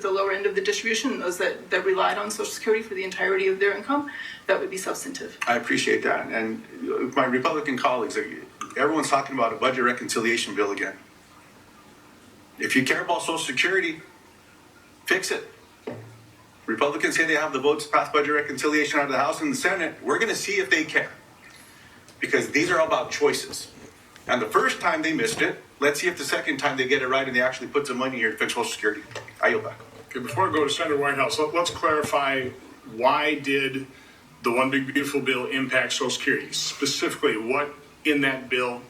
the lower end of the distribution, those that relied on Social Security for the entirety of their income, that would be substantive. I appreciate that. And my Republican colleagues, everyone's talking about a budget reconciliation bill again. If you care about Social Security, fix it. Republicans say they have the votes to pass budget reconciliation out of the House and the Senate. We're going to see if they care. Because these are all about choices. And the first time they missed it, let's see if the second time they get it right and they actually put some money here to fix Social Security. I yield back. Okay, before I go to Senator Whitehouse, let's clarify, why did the One Big Beautiful Bill impact Social Security? Specifically, what in that bill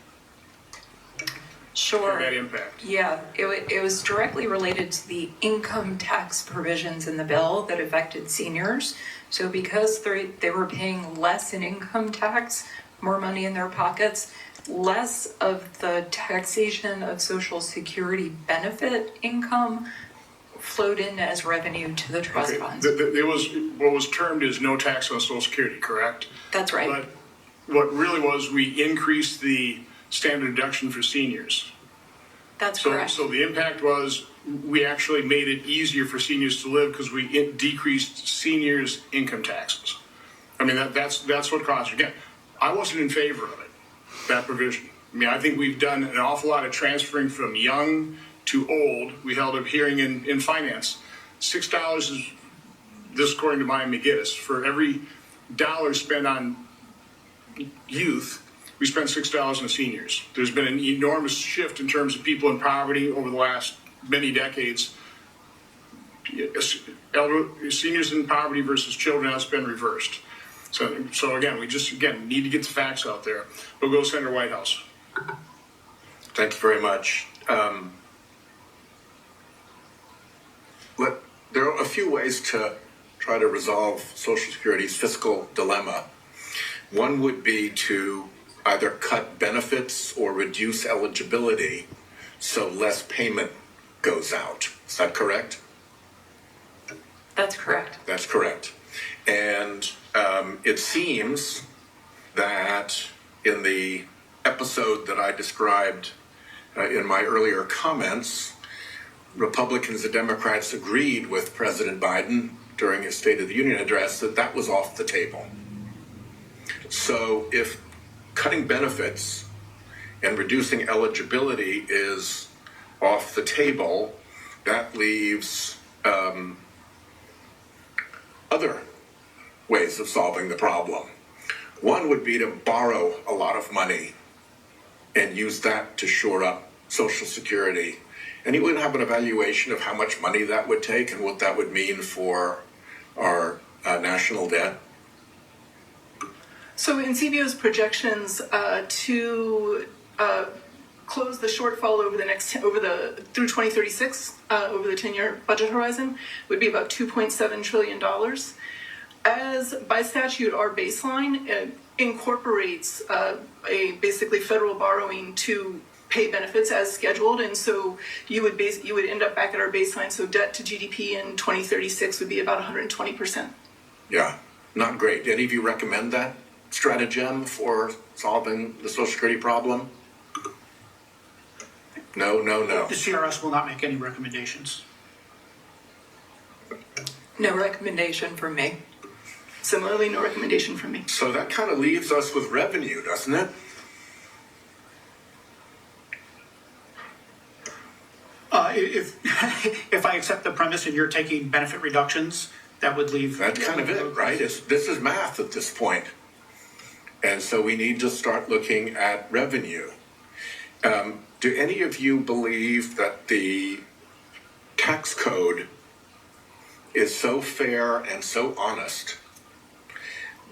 Sure. had that impact? Yeah, it was directly related to the income tax provisions in the bill that affected seniors. So because they were paying less in income tax, more money in their pockets, less of the taxation of Social Security benefit income flowed in as revenue to the trust funds. There was what was termed as no tax on Social Security, correct? That's right. But what really was, we increased the standard deduction for seniors. That's correct. So the impact was, we actually made it easier for seniors to live because we decreased seniors' income taxes. I mean, that's what caused it. Again, I wasn't in favor of it, that provision. I mean, I think we've done an awful lot of transferring from young to old. We held a hearing in finance. $6 is, this according to Miami McGinnis, for every dollar spent on youth, we spend $6 on seniors. There's been an enormous shift in terms of people in poverty over the last many decades. Seniors in poverty versus children has been reversed. So again, we just need to get the facts out there. We'll go to Senator Whitehouse. Thank you very much. There are a few ways to try to resolve Social Security's fiscal dilemma. One would be to either cut benefits or reduce eligibility so less payment goes out. Is that correct? That's correct. That's correct. And it seems that in the episode that I described in my earlier comments, Republicans and Democrats agreed with President Biden during his State of the Union address that that was off the table. So if cutting benefits and reducing eligibility is off the table, that leaves other ways of solving the problem. One would be to borrow a lot of money and use that to shore up Social Security. Anyone have an evaluation of how much money that would take and what that would mean for our national debt? So in CBO's projections to close the shortfall through 2036 over the 10-year budget horizon would be about $2.7 trillion. As by statute, our baseline incorporates a basically federal borrowing to pay benefits as scheduled, and so you would end up back at our baseline. So debt to GDP in 2036 would be about 120%. Yeah, not great. Any of you recommend that stratagem for solving the Social Security problem? No. The CRS will not make any recommendations. No recommendation from me. Similarly, no recommendation from me. So that kind of leaves us with revenue, doesn't it? If I accept the premise and you're taking benefit reductions, that would leave. That's kind of it, right? This is math at this point. And so we need to start looking at revenue. Do any of you believe that the tax code is so fair and so honest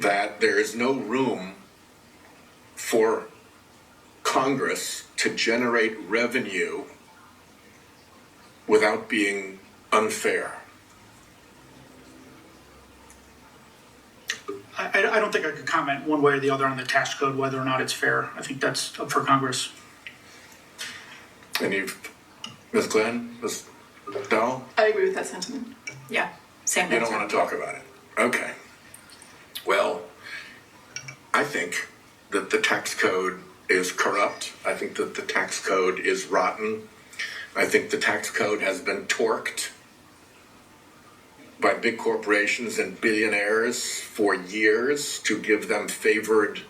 that there is no room for Congress to generate revenue without being unfair? I don't think I could comment one way or the other on the tax code, whether or not it's fair. I think that's up for Congress. And Ms. Glenn, Ms. Dowell? I agree with that sentiment. Yeah, same You answer. don't want to talk about it? Okay. Well, I think that the tax code is corrupt. I think that the tax code is rotten. I think the tax code has been torqued by big corporations and billionaires for years to give them favored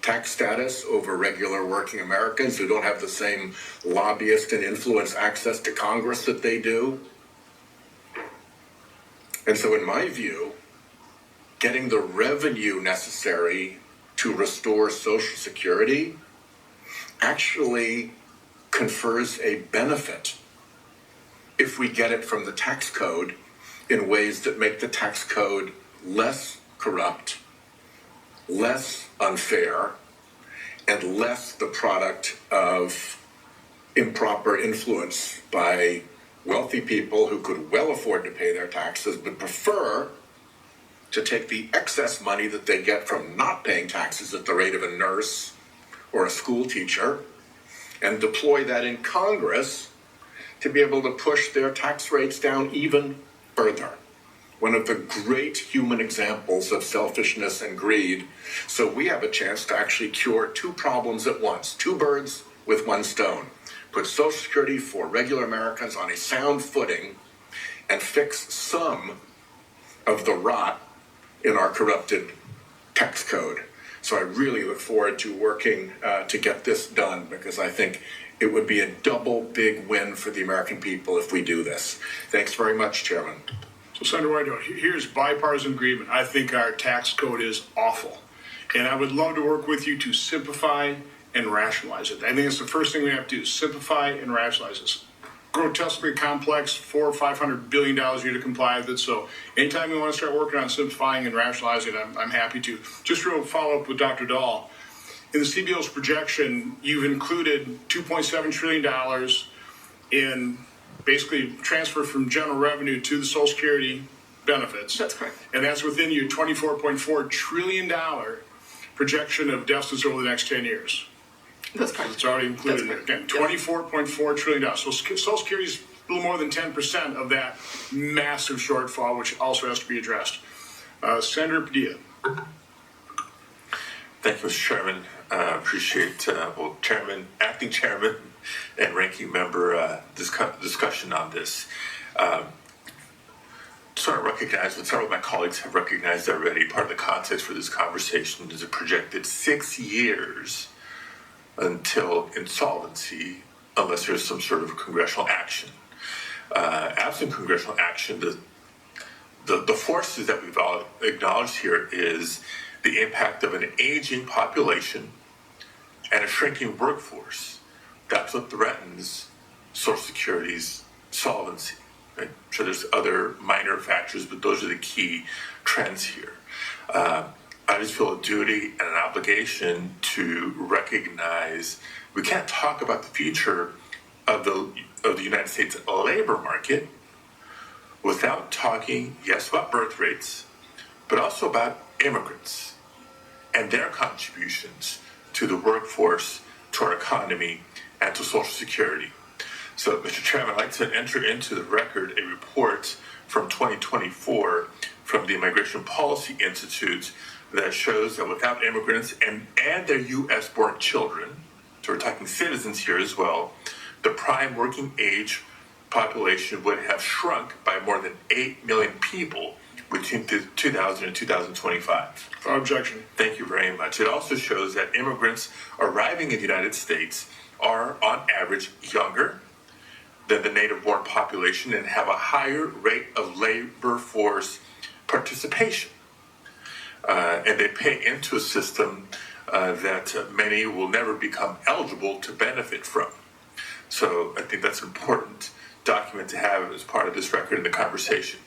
tax status over regular working Americans who don't have the same lobbyist and influence access to Congress that they do. And so in my view, getting the revenue necessary to restore Social Security actually confers a benefit if we get it from the tax code in ways that make the tax code less corrupt, less unfair, and less the product of improper influence by wealthy people who could well afford to pay their taxes but prefer to take the excess money that they get from not paying taxes at the rate of a nurse or a school teacher and deploy that in Congress to be able to push their tax rates down even further. One of the great human examples of selfishness and greed. So we have a chance to actually cure two problems at once, two birds with one stone. Put Social Security for regular Americans on a sound footing and fix some of the rot in our corrupted tax code. So I really look forward to working to get this done, because I think it would be a double big win for the American people if we do this. Thanks very much, Chairman. So Senator Whitehouse, here's bipartisan agreement. I think our tax code is awful. And I would love to work with you to simplify and rationalize it. I think it's the first thing we have to do, simplify and rationalize this. Grotesquely complex, $400 or $500 billion a year to comply with it. So anytime we want to start working on simplifying and rationalizing, I'm happy to. Just real follow up with Dr. Dahl. In the CBO's projection, you've included $2.7 trillion in basically transfer from general revenue to the Social Security benefits. That's correct. And that's within your $24.4 trillion projection of deficits over the next 10 years. That's correct. It's already included in That's there. Again, correct. $24.4 trillion. So Social Security is a little more than 10% of that massive shortfall, which also has to be addressed. Senator Padilla. Thank you, Mr. Chairman. Appreciate Chairman, Acting Chairman, and Ranking Member discussion on this. Sort of recognize what several of my colleagues have recognized already. Part of the context for this conversation is a projected 6 years until insolvency, unless there's some sort of congressional action. Absent congressional action, the forces that we've all acknowledged here is the impact of an aging population and a shrinking workforce. That's what threatens Social Security's solvency. Right? I'm sure there's other minor factors, but those are the key trends here. I just feel a duty and an obligation to recognize we can't talk about the future of the United States labor market without talking, yes, about birth rates, but also about immigrants and their contributions to the workforce, to our economy, and to Social Security. So, Mr. Chairman, I'd like to enter into the record a report from 2024 from the Immigration Policy Institute that shows that without immigrants and their U.S.-born children, so we're talking citizens here as well, the prime working age population would have shrunk by more than 8 million people between 2000 and 2025. Objection. Thank you very much. It also shows that immigrants arriving in the United States are, on average, younger than the native-born population and have a higher rate of labor force participation. And they pay into a system that many will never become eligible to benefit from. So I think that's an important document to have as part of this record in the conversation.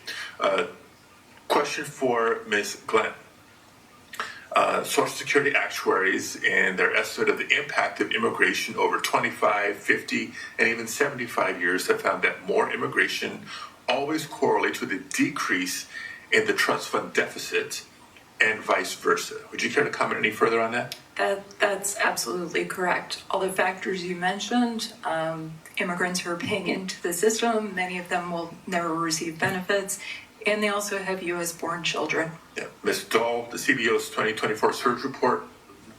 Question for Ms. Glenn. Social Security actuaries and their estimate of the impact of immigration over 25, 50, and even 75 years have found that more immigration always correlates with a decrease in the trust fund deficit and vice versa. Would you care to comment any further on that? That's absolutely correct. All the factors you mentioned, immigrants who are paying into the system, many of them will never receive benefits, and they also have U.S.-born children. Yeah. Ms. Dahl, the CBO's 2024 surge report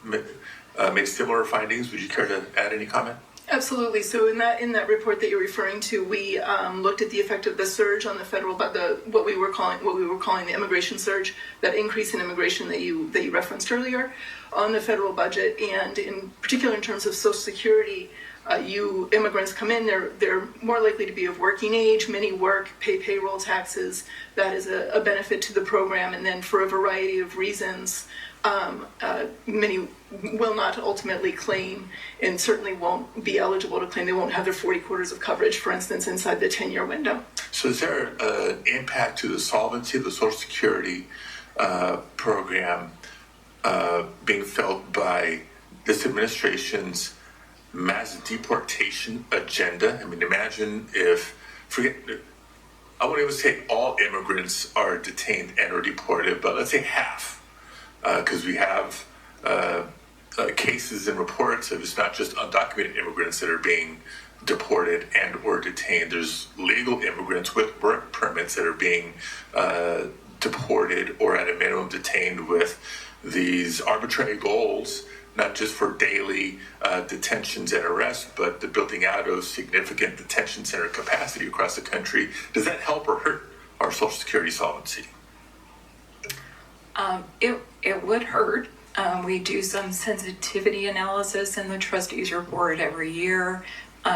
made similar findings. Would you care to add any comment? Absolutely. So in that report that you're referring to, we looked at the effect of the surge on the federal, but what we were calling the immigration surge, that increase in immigration that you referenced earlier, on the federal budget, and in particular in terms of Social Security. Immigrants come in, they're more likely to be of working age, many work, pay payroll taxes. That is a benefit to the program, and then for a variety of reasons, many will not ultimately claim, and certainly won't be eligible to claim. They won't have their 40 quarters of coverage, for instance, inside the 10-year window. So is there an impact to the solvency of the Social Security program being felt by this administration's mass deportation agenda? I mean, imagine if, I won't even say all immigrants are detained and or deported, but let's say half, because we have cases and reports of it's not just undocumented immigrants that are being deported and or detained. There's legal immigrants with work permits that are being deported or at a minimum detained with these arbitrary goals, not just for daily detentions and arrests, but the building out of significant detention center capacity across the country. Does that help or hurt our Social Security solvency? It would hurt. We do some sensitivity analysis in the trustees report every year,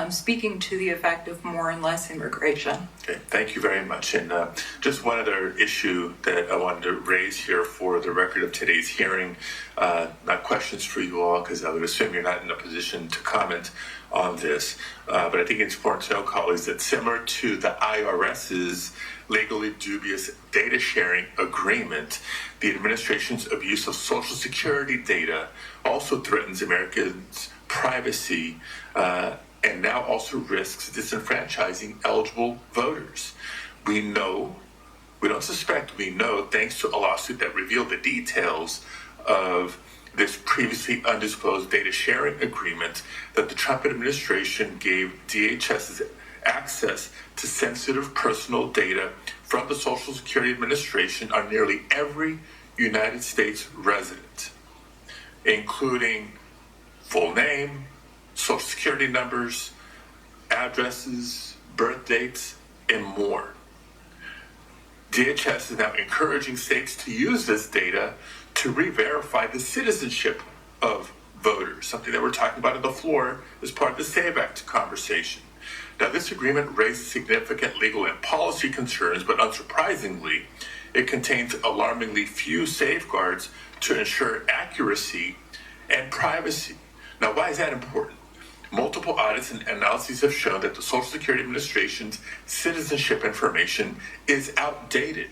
speaking to the effect of more and less immigration. Okay, thank you very much. And just one other issue that I wanted to raise here for the record of today's hearing, not questions for you all, because I would assume you're not in a position to comment on this, but I think it's important to know, colleagues, that similar to the IRS's legally dubious data sharing agreement, the administration's abuse of Social Security data also threatens Americans' privacy and now also risks disenfranchising eligible voters. We know, we don't suspect, we know, thanks to a lawsuit that revealed the details of this previously undisclosed data sharing agreement, that the Trump administration gave DHS access to sensitive personal data from the Social Security Administration on nearly every United States resident, including full name, Social Security numbers, addresses, birth dates, and more. DHS is now encouraging states to use this data to re-verify the citizenship of voters, something that we're talking about on the floor as part of the SAVE Act conversation. Now, this agreement raised significant legal and policy concerns, but unsurprisingly, it contains alarmingly few safeguards to ensure accuracy and privacy. Now, why is that important? Multiple audits and analyses have shown that the Social Security Administration's citizenship information is outdated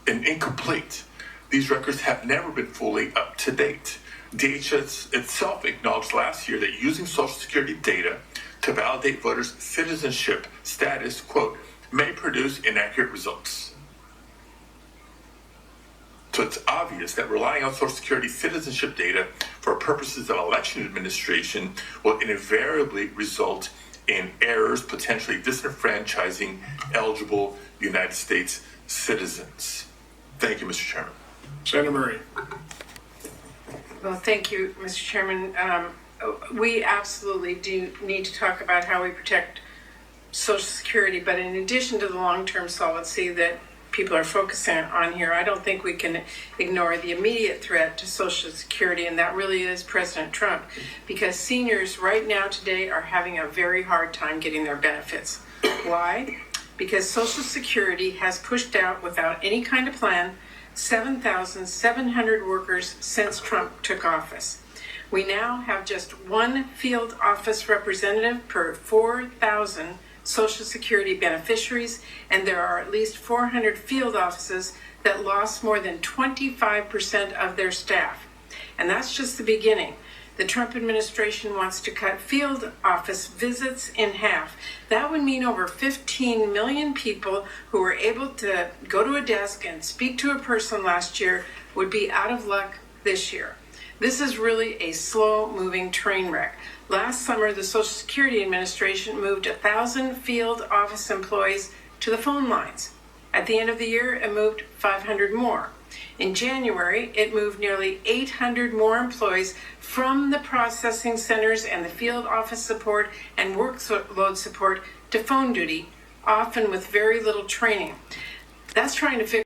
and incomplete. These records have never been fully up to date. DHS itself acknowledged last year that using Social Security data to validate voters' citizenship status, quote, may produce inaccurate results. So it's obvious that relying on Social Security citizenship data for purposes of election administration will invariably result in errors, potentially disenfranchising eligible United States citizens. Thank you, Mr. Chairman. Senator Murray. Well, thank you, Mr. Chairman. We absolutely do need to talk about how we protect Social Security, but in addition to the long-term solvency that people are focusing on here, I don't think we can ignore the immediate threat to Social Security, and that really is President Trump, because seniors right now today are having a very hard time getting their benefits. Why? Because Social Security has pushed out, without any kind of plan, 7,700 workers since Trump took office. We now have just one field office representative per 4,000 Social Security beneficiaries, and there are at least 400 field offices that lost more than 25% of their staff. And that's just the beginning. The Trump administration wants to cut field office visits in half. That would mean over 15 million people who were able to go to a desk and speak to a person last year would be out of luck this year. This is really a slow-moving train wreck. Last summer, the Social Security Administration moved 1,000 field office employees to the phone lines. At the end of the year, it moved 500 more. In January, it moved nearly 800 more employees from the processing centers and the field office support and workload support to phone duty, often with very little training. That's trying to fix